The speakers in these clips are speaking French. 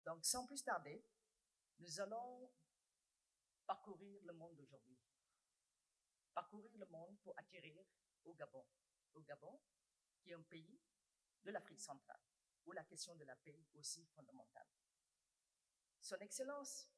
Donc, sans plus tarder, nous allons parcourir le monde d'aujourd'hui. Parcourir le monde pour atterrir au Gabon. Au Gabon, qui est un pays de l'Afrique centrale, où la question de la paix est aussi fondamentale. Son Excellence,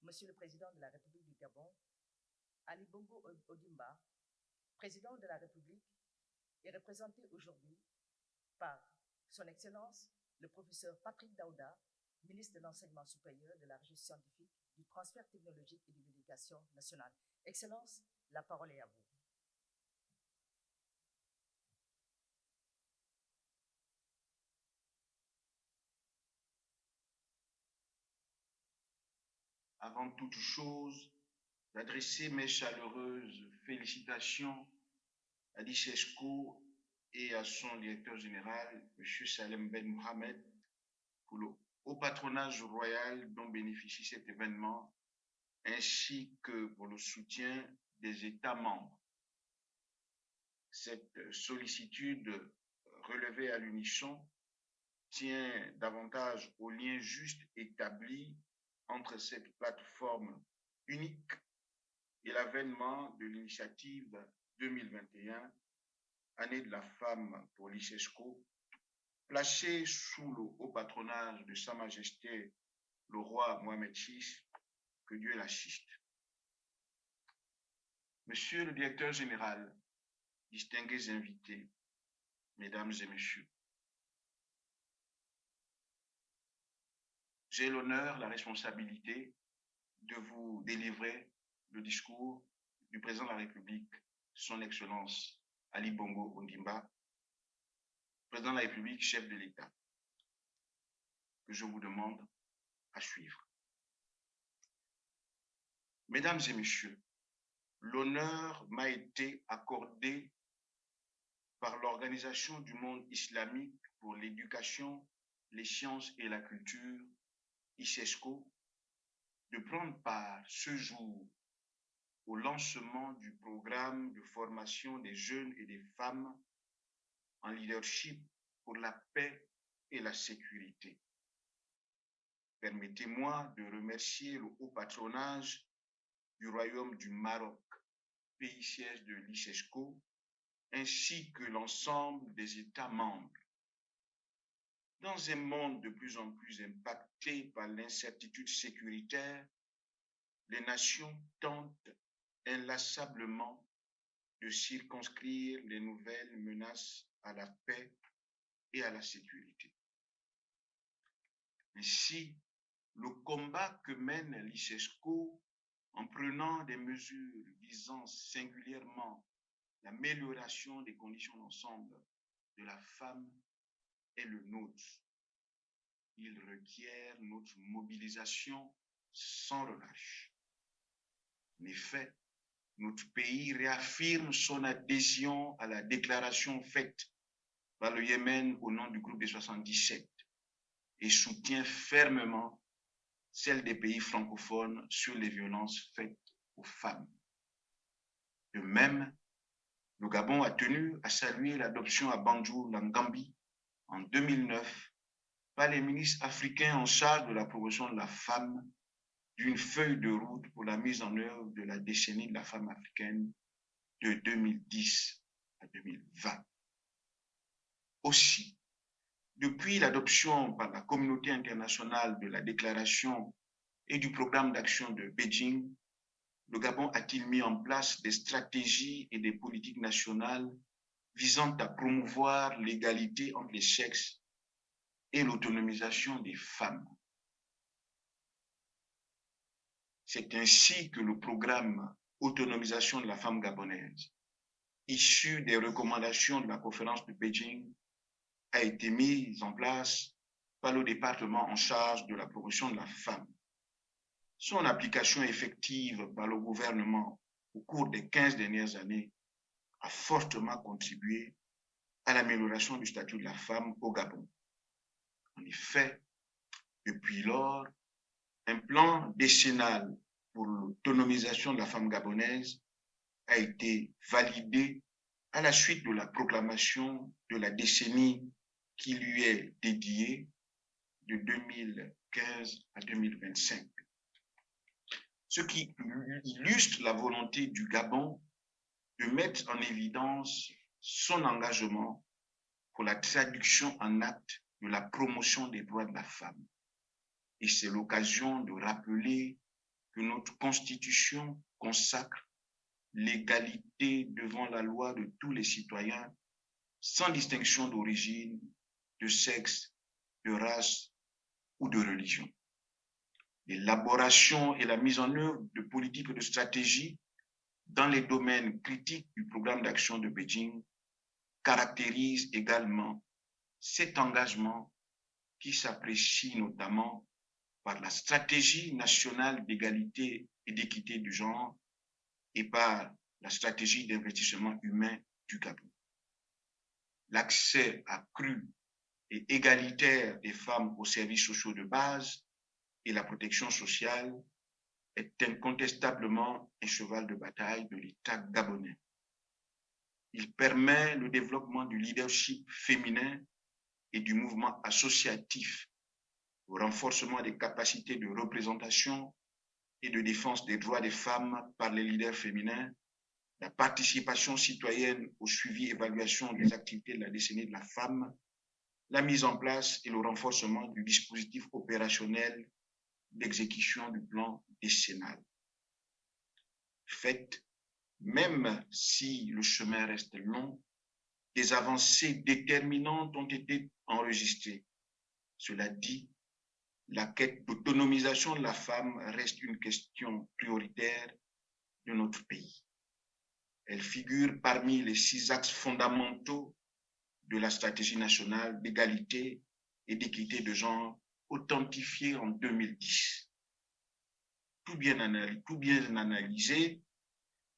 Monsieur le Président de la République du Gabon, Ali Bongo Ondimba, Président de la République, est représenté aujourd'hui par Son Excellence, le professeur Patrick Daouda, ministre de l'Enseignement supérieur, de la Recherche scientifique, du transfert technologique et de l'éducation nationale. Excellence, la parole est à vous. Avant toute chose, d'adresser mes chaleureuses félicitations à l'ICESCO et à son directeur général, M. Salem Ben Mohamed, pour le haut patronage royal dont bénéficie cet événement, ainsi que pour le soutien des États membres. Cette sollicitude relevée à l'unisson tient davantage au lien juste établi entre cette plateforme unique et l'avènement de l'initiative 2021, Année de la femme pour l'ICESCO, placée sous le haut patronage de Sa Majesté le roi Mohamed VI, que Dieu l'assiste. Monsieur le directeur général, distingués invités, mesdames et messieurs, j'ai l'honneur, la responsabilité de vous délivrer le discours du président de la République, son Excellence Ali Bongo Ondimba, président de la République, chef de l'État, que je vous demande à suivre. Mesdames et messieurs, l'honneur m'a été accordé par l'Organisation du monde islamique pour l'éducation, les sciences et la culture, ICESCO, de prendre part ce jour au lancement du programme de formation des jeunes et des femmes en leadership pour la paix et la sécurité. Permettez-moi de remercier le haut patronage du Royaume du Maroc, pays siège de l'ICESCO, ainsi que l'ensemble des États membres. Dans un monde de plus en plus impacté par l'incertitude sécuritaire, les nations tentent inlassablement de circonscrire les nouvelles menaces à la paix et à la sécurité. Ainsi, le combat que mène l'ICESCO en prenant des mesures visant singulièrement l'amélioration des conditions d'ensemble de la femme est le nôtre. Il requiert notre mobilisation sans relâche. En effet, notre pays réaffirme son adhésion à la déclaration faite par le Yémen au nom du groupe des 77 et soutient fermement celle des pays francophones sur les violences faites aux femmes. De même, le Gabon a tenu à saluer l'adoption à Banjul, en Gambie, en 2009, par les ministres africains en charge de la promotion de la femme, d'une feuille de route pour la mise en œuvre de la décennie de la femme africaine de 2010 à 2020. Aussi, depuis l'adoption par la communauté internationale de la déclaration et du programme d'action de Beijing, le Gabon a-t-il mis en place des stratégies et des politiques nationales visant à promouvoir l'égalité entre les sexes et l'autonomisation des femmes. C'est ainsi que le programme Autonomisation de la femme gabonaise, issu des recommandations de la conférence de Beijing, a été mis en place par le département en charge de la promotion de la femme. Son application effective par le gouvernement au cours des 15 dernières années a fortement contribué à l'amélioration du statut de la femme au Gabon. En effet, depuis lors, un plan décennal pour l'autonomisation de la femme gabonaise a été validé à la suite de la proclamation de la décennie qui lui est dédiée de 2015 à 2025. Ce qui illustre la volonté du Gabon de mettre en évidence son engagement pour la traduction en actes de la promotion des droits de la femme. Et c'est l'occasion de rappeler que notre Constitution consacre l'égalité devant la loi de tous les citoyens, sans distinction d'origine, de sexe, de race ou de religion. L'élaboration et la mise en œuvre de politiques et de stratégies dans les domaines critiques du programme d'action de Beijing caractérise également cet engagement qui s'apprécie notamment par la stratégie nationale d'égalité et d'équité du genre et par la stratégie d'investissement humain du Gabon. L'accès accru et égalitaire des femmes aux services sociaux de base et la protection sociale est incontestablement un cheval de bataille de l'État gabonais. Il permet le développement du leadership féminin et du mouvement associatif, le renforcement des capacités de représentation et de défense des droits des femmes par les leaders féminins, la participation citoyenne au suivi et évaluation des activités de la décennie de la femme, la mise en place et le renforcement du dispositif opérationnel d'exécution du plan décennal. Fait, même si le chemin reste long, des avancées déterminantes ont été enregistrées. Cela dit, la quête d'autonomisation de la femme reste une question prioritaire de notre pays. Elle figure parmi les 6 axes fondamentaux de la stratégie nationale d'égalité et d'équité de genre authentifiée en 2010. Tout bien analysé,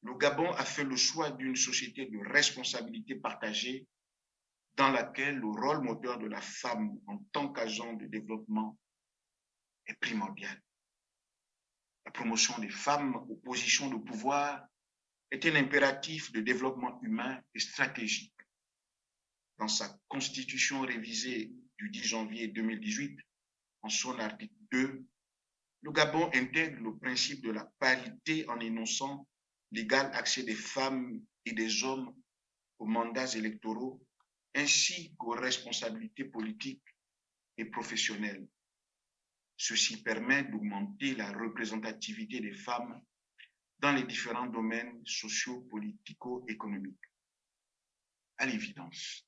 le Gabon a fait le choix d'une société de responsabilité partagée dans laquelle le rôle moteur de la femme en tant qu'agent de développement est primordial. La promotion des femmes aux positions de pouvoir est un impératif de développement humain et stratégique. Dans sa constitution révisée du 10 janvier 2018, en son article 2, le Gabon intègre le principe de la parité en énonçant l'égal accès des femmes et des hommes aux mandats électoraux ainsi qu'aux responsabilités politiques et professionnelles. Ceci permet d'augmenter la représentativité des femmes dans les différents domaines socio-politico-économiques. À l'évidence,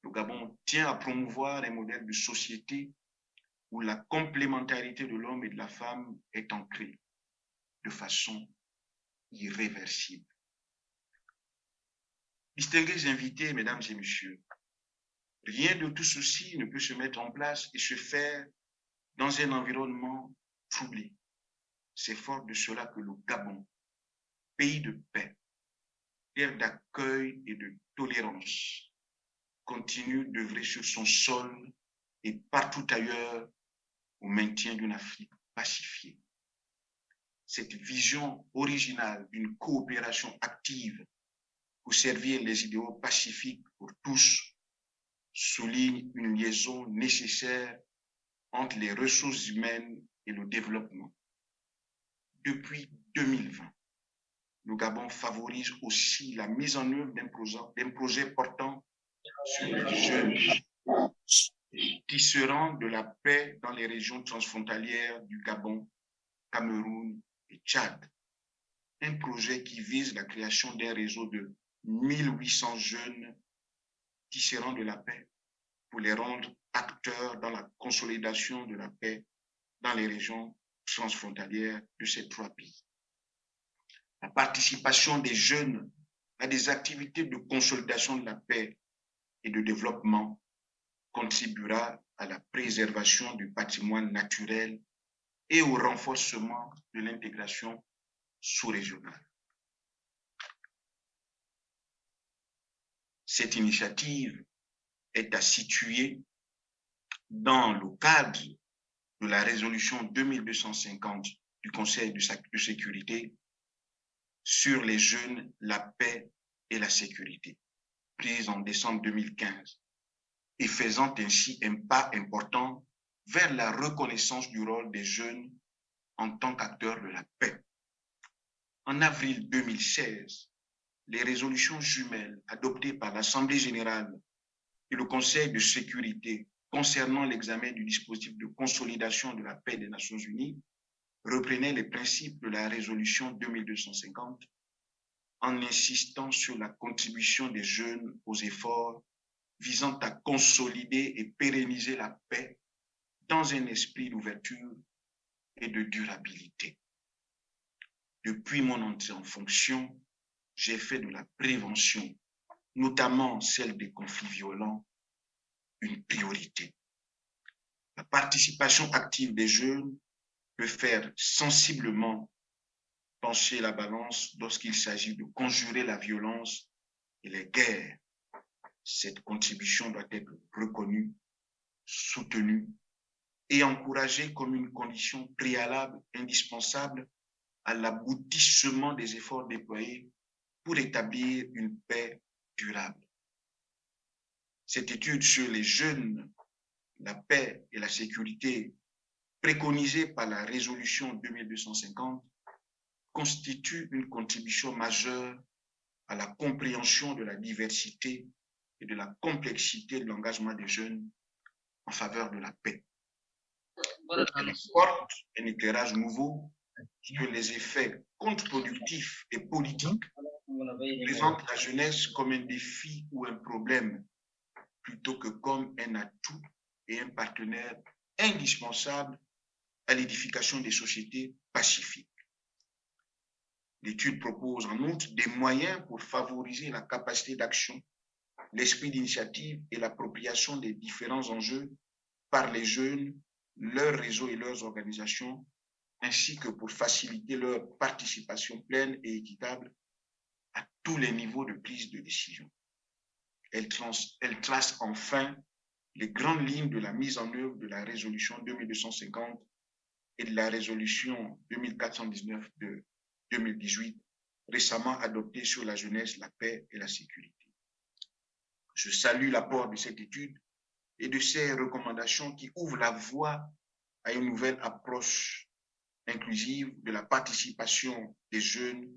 le Gabon tient à promouvoir un modèle de société où la complémentarité de l'homme et de la femme est ancrée de façon irréversible. Distingués invités, mesdames et messieurs, rien de tout ceci ne peut se mettre en place et se faire dans un environnement troublé. C'est fort de cela que le Gabon, pays de paix, terre d'accueil et de tolérance, continue d'œuvrer sur son sol et partout ailleurs au maintien d'une Afrique pacifiée. Cette vision originale d'une coopération active pour servir les idéaux pacifiques pour tous souligne une liaison nécessaire entre les ressources humaines et le développement. Depuis 2020, le Gabon favorise aussi la mise en œuvre d'un projet portant sur les jeunes tisserand de la paix dans les régions transfrontalières du Gabon, Cameroun et Tchad. Un projet qui vise la création d'un réseau de 1800 jeunes tisserands de la paix pour les rendre acteurs dans la consolidation de la paix dans les régions transfrontalières de ces 3 pays. La participation des jeunes à des activités de consolidation de la paix et de développement contribuera à la préservation du patrimoine naturel et au renforcement de l'intégration sous-régionale. Cette initiative est à situer dans le cadre de la résolution 2250 du Conseil de sécurité sur les jeunes, la paix et la sécurité, prise en décembre 2015, et faisant ainsi un pas important vers la reconnaissance du rôle des jeunes en tant qu'acteurs de la paix. En avril 2016, les résolutions jumelles adoptées par l'Assemblée générale et le Conseil de sécurité concernant l'examen du dispositif de consolidation de la paix des Nations unies reprenaient les principes de la résolution 2250 en insistant sur la contribution des jeunes aux efforts visant à consolider et pérenniser la paix dans un esprit d'ouverture et de durabilité. Depuis mon entrée en fonction, j'ai fait de la prévention, notamment celle des conflits violents, une priorité. La participation active des jeunes peut faire sensiblement pencher la balance lorsqu'il s'agit de conjurer la violence et les guerres. Cette contribution doit être reconnue, soutenue et encouragée comme une condition préalable, indispensable à l'aboutissement des efforts déployés pour établir une paix durable. Cette étude sur les jeunes, la paix et la sécurité préconisée par la résolution 2250 constitue une contribution majeure à la compréhension de la diversité et de la complexité de l'engagement des jeunes en faveur de la paix. Elle apporte un éclairage nouveau sur les effets contre-productifs et politiques présente la jeunesse comme un défi ou un problème plutôt que comme un atout et un partenaire indispensable à l'édification des sociétés pacifiques. L'étude propose en outre des moyens pour favoriser la capacité d'action, l'esprit d'initiative et l'appropriation des différents enjeux par les jeunes, leurs réseaux et leurs organisations, ainsi que pour faciliter leur participation pleine et équitable à tous les niveaux de prise de décision. Elle trace enfin les grandes lignes de la mise en œuvre de la résolution 2250 et de la résolution 2419 de 2018, récemment adoptée sur la jeunesse, la paix et la sécurité. Je salue l'apport de cette étude et de ces recommandations qui ouvrent la voie à une nouvelle approche inclusive de la participation des jeunes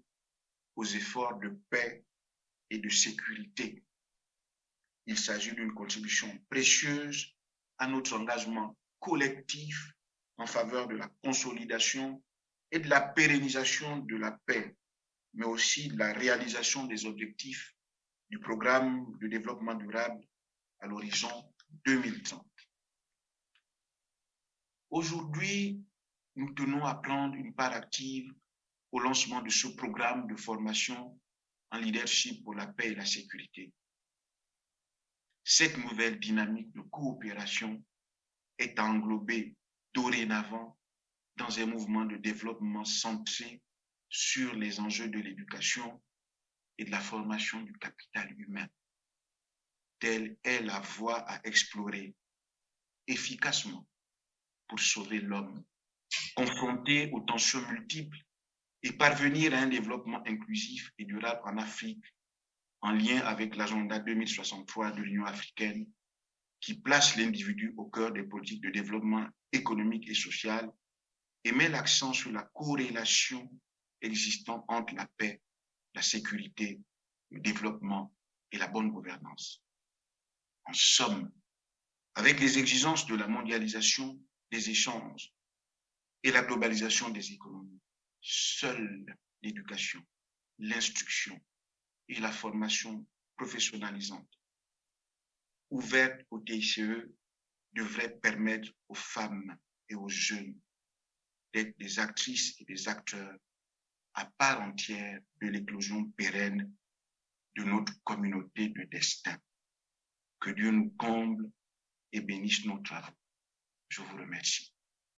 aux efforts de paix et de sécurité. Il s'agit d'une contribution précieuse à notre engagement collectif en faveur de la consolidation et de la pérennisation de la paix, mais aussi de la réalisation des objectifs du programme de développement durable à l'horizon 2030. Aujourd'hui, nous tenons à prendre une part active au lancement de ce programme de formation en leadership pour la paix et la sécurité. Cette nouvelle dynamique de coopération est englobée dorénavant dans un mouvement de développement centré sur les enjeux de l'éducation et de la formation du capital humain. Telle est la voie à explorer efficacement pour sauver l'homme, confronté aux tensions multiples et parvenir à un développement inclusif et durable en Afrique, en lien avec l'agenda 2063 de l'Union africaine, qui place l'individu au cœur des politiques de développement économique et social et met l'accent sur la corrélation existant entre la paix, la sécurité, le développement et la bonne gouvernance. En somme, avec les exigences de la mondialisation des échanges et la globalisation des économies, seule l'éducation, l'instruction et la formation professionnalisante ouverte au TICE devraient permettre aux femmes et aux jeunes d'être des actrices et des acteurs à part entière de l'éclosion pérenne de notre communauté de destin. Que Dieu nous comble et bénisse nos travaux. Je vous remercie.